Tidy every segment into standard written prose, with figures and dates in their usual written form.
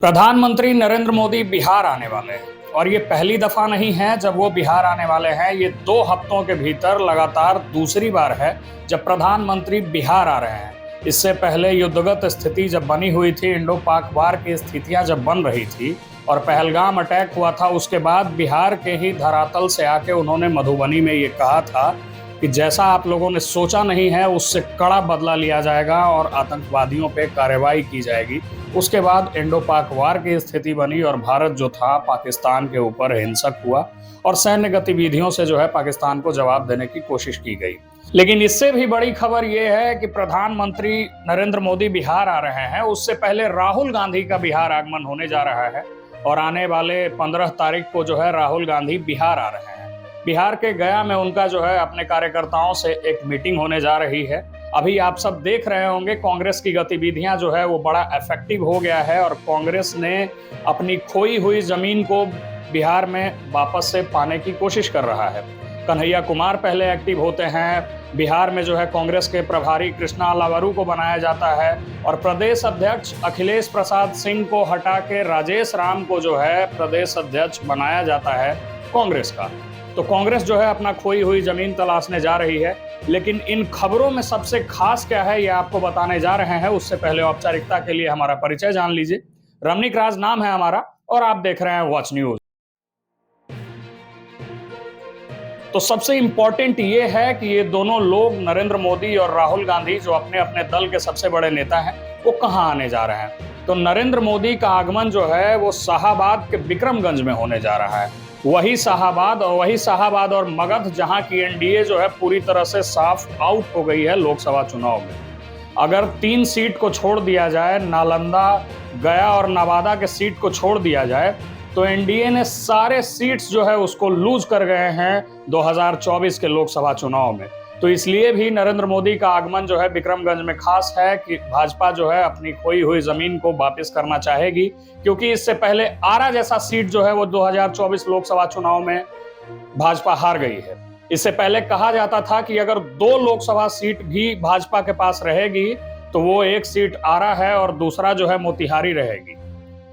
प्रधानमंत्री नरेंद्र मोदी बिहार आने वाले हैं और ये पहली दफा नहीं है जब वो बिहार आने वाले हैं। ये 2 हफ्तों के भीतर लगातार दूसरी बार है जब प्रधानमंत्री बिहार आ रहे हैं। इससे पहले युद्धगत स्थिति जब बनी हुई थी, इंडो पाक वार की स्थितियां जब बन रही थी और पहलगाम अटैक हुआ था, उसके बाद बिहार के ही धरातल से आके उन्होंने मधुबनी में ये कहा था कि जैसा आप लोगों ने सोचा नहीं है उससे कड़ा बदला लिया जाएगा और आतंकवादियों पे कार्रवाई की जाएगी। उसके बाद इंडो पाक वार की स्थिति बनी और भारत जो था पाकिस्तान के ऊपर हिंसक हुआ और सैन्य गतिविधियों से जो है पाकिस्तान को जवाब देने की कोशिश की गई। लेकिन इससे भी बड़ी खबर यह है कि प्रधानमंत्री नरेंद्र मोदी बिहार आ रहे हैं। उससे पहले राहुल गांधी का बिहार आगमन होने जा रहा है और आने वाले 15 तारीख को जो है राहुल गांधी बिहार आ रहे हैं। बिहार के गया में उनका जो है अपने कार्यकर्ताओं से एक मीटिंग होने जा रही है। अभी आप सब देख रहे होंगे कांग्रेस की गतिविधियां जो है वो बड़ा इफेक्टिव हो गया है और कांग्रेस ने अपनी खोई हुई जमीन को बिहार में वापस से पाने की कोशिश कर रहा है। कन्हैया कुमार पहले एक्टिव होते हैं। बिहार में जो है कांग्रेस के प्रभारी कृष्णा लावरू को बनाया जाता है और प्रदेश अध्यक्ष अखिलेश प्रसाद सिंह को हटा के राजेश राम को जो है प्रदेश अध्यक्ष बनाया जाता है कांग्रेस का। तो कांग्रेस जो है अपना खोई हुई जमीन तलाशने जा रही है। लेकिन इन खबरों में सबसे खास क्या है ये आपको बताने जा रहे हैं। उससे पहले औपचारिकता के लिए हमारा परिचय जान लीजिए। रमनीक राज नाम है हमारा और आप देख रहे हैं वॉच न्यूज। तो सबसे इंपॉर्टेंट ये है कि ये दोनों लोग नरेंद्र मोदी और राहुल गांधी जो अपने अपने दल के सबसे बड़े नेता हैं वो कहाँ आने जा रहे हैं। तो नरेंद्र मोदी का आगमन जो है वो शाहाबाद के बिक्रमगंज में होने जा रहा है। वही शाहाबाद और मगध जहां की एनडीए जो है पूरी तरह से साफ आउट हो गई है लोकसभा चुनाव में। अगर 3 सीट को छोड़ दिया जाए, नालंदा, गया और नवादा के सीट को छोड़ दिया जाए, तो एनडीए ने सारे सीट्स जो है उसको लूज कर गए हैं 2024 के लोकसभा चुनाव में। तो इसलिए भी नरेंद्र मोदी का आगमन जो है बिक्रमगंज में खास है कि भाजपा जो है अपनी खोई हुई जमीन को वापस करना चाहेगी, क्योंकि इससे पहले आरा जैसा सीट जो है वो 2024 लोकसभा चुनाव में भाजपा हार गई है। इससे पहले कहा जाता था कि अगर 2 लोकसभा सीट भी भाजपा के पास रहेगी तो वो एक सीट आरा है और दूसरा जो है मोतिहारी रहेगी।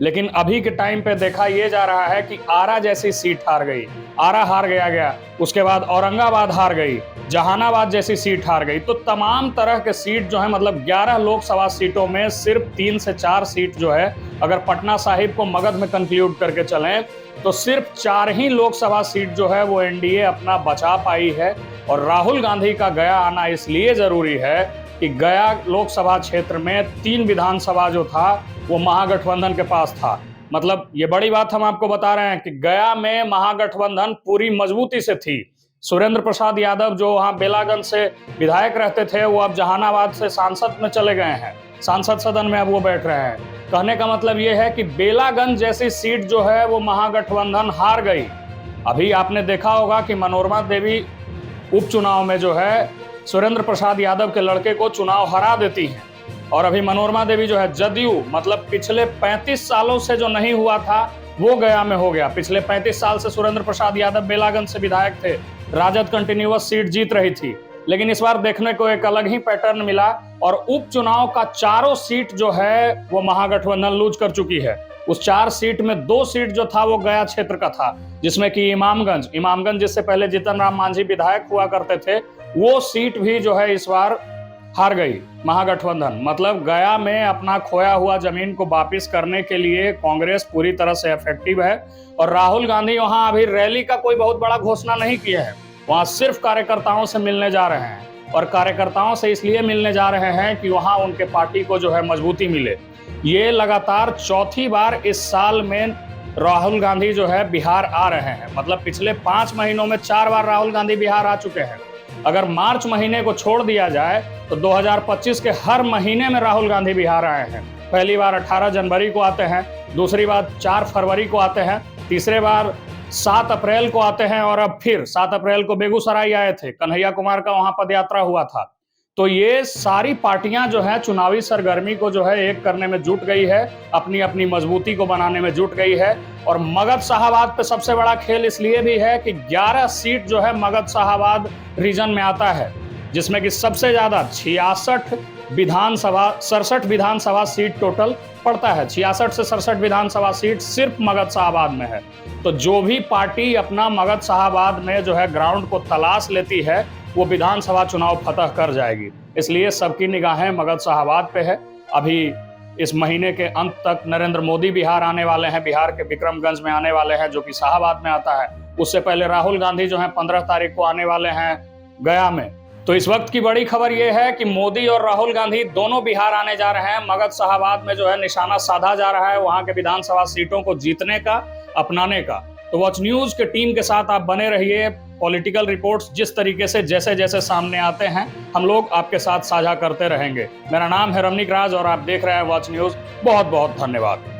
लेकिन अभी के टाइम पे देखा यह जा रहा है कि आरा जैसी सीट हार गई, आरा हार गया, उसके बाद औरंगाबाद हार गई, जहानाबाद जैसी सीट हार गई। तो तमाम तरह के सीट जो है मतलब 11 लोकसभा सीटों में सिर्फ 3 से 4 सीट जो है, अगर पटना साहिब को मगध में कंक्लूड करके चलें तो सिर्फ 4 ही लोकसभा सीट जो है वो एनडीए अपना बचा पाई है। और राहुल गांधी का गया आना इसलिए जरूरी है कि गया लोकसभा क्षेत्र में 3 विधानसभा जो था वो महागठबंधन के पास था। मतलब ये बड़ी बात हम आपको बता रहे हैं कि गया में महागठबंधन पूरी मजबूती से थी। सुरेंद्र प्रसाद यादव जो वहां बेलागंज से विधायक रहते थे वो अब जहानाबाद से सांसद में चले गए हैं, सांसद सदन में अब वो बैठ रहे हैं। कहने का मतलब ये है कि बेलागंज जैसी सीट जो है वो महागठबंधन हार गई। अभी आपने देखा होगा कि मनोरमा देवी उपचुनाव में जो है सुरेंद्र प्रसाद यादव के लड़के को चुनाव हरा देती हैं और अभी मनोरमा देवी जो है जदयू मतलब पिछले 35 सालों से जो नहीं हुआ था वो गया में हो गया। पिछले 35 साल से सुरेंद्र प्रसाद यादव बेलागंज से विधायक थे, राजद कंटिन्यूअस सीट जीत रही थी। लेकिन इस बार देखने को एक अलग ही पैटर्न मिला और उपचुनाव का 4 सीट जो है वो महागठबंधन लूज कर चुकी है। उस 4 सीट में 2 सीट जो था वो गया क्षेत्र का था, जिसमें कि इमामगंज जिससे पहले जीतन राम मांझी विधायक हुआ करते थे, वो सीट भी जो है इस बार हार गई महागठबंधन। मतलब गया में अपना खोया हुआ जमीन को वापस करने के लिए कांग्रेस पूरी तरह से इफेक्टिव है। और राहुल गांधी वहां अभी रैली का कोई बहुत बड़ा घोषणा नहीं किया है, वहां सिर्फ कार्यकर्ताओं से मिलने जा रहे हैं। और कार्यकर्ताओं से इसलिए मिलने जा रहे हैं कि वहां उनके पार्टी को जो है मजबूती मिले। ये लगातार 4थी बार इस साल में राहुल गांधी जो है बिहार आ रहे हैं। मतलब पिछले 5 महीनों में 4 बार राहुल गांधी बिहार आ चुके हैं। अगर मार्च महीने को छोड़ दिया जाए तो 2025 के हर महीने में राहुल गांधी बिहार आए हैं। पहली बार 18 जनवरी को आते हैं, दूसरी बार 4 फरवरी को आते हैं, तीसरे बार 7 अप्रैल को आते हैं और अब फिर 7 अप्रैल को बेगूसराय आए थे, कन्हैया कुमार का वहां पदयात्रा हुआ था। तो ये सारी पार्टियां जो है चुनावी सरगर्मी को जो है एक करने में जुट गई है, अपनी अपनी मजबूती को बनाने में जुट गई है। और मगध शाहाबाद पे सबसे बड़ा खेल इसलिए भी है कि 11 सीट जो है मगध शाहाबाद रीजन में आता है, जिसमें कि सबसे ज्यादा 67 विधानसभा 67 विधानसभा सीट टोटल पड़ता है। 66 से 67 विधानसभा सीट सिर्फ मगध शाहाबाद में है। तो जो भी पार्टी अपना मगध शाहाबाद में जो है ग्राउंड को तलाश लेती है, वो विधानसभा चुनाव फतह कर जाएगी। इसलिए सबकी निगाहें मगध शाहाबाद पे है। अभी इस महीने के अंत तक नरेंद्र मोदी बिहार आने वाले हैं, बिहार के विक्रमगंज में आने वाले हैं, जो कि शाहाबाद में आता है। उससे पहले राहुल गांधी जो है 15 तारीख को आने वाले हैं गया में। तो इस वक्त की बड़ी खबर यह है कि मोदी और राहुल गांधी दोनों बिहार आने जा रहे हैं। मगध शाहाबाद में जो है निशाना साधा जा रहा है वहां के विधानसभा सीटों को जीतने का, अपनाने का। तो वॉच न्यूज के टीम के साथ आप बने रहिए। पॉलिटिकल रिपोर्ट्स जिस तरीके से जैसे जैसे सामने आते हैं हम लोग आपके साथ साझा करते रहेंगे। मेरा नाम है रमनीक राज और आप देख रहे हैं वॉच न्यूज। बहुत बहुत धन्यवाद।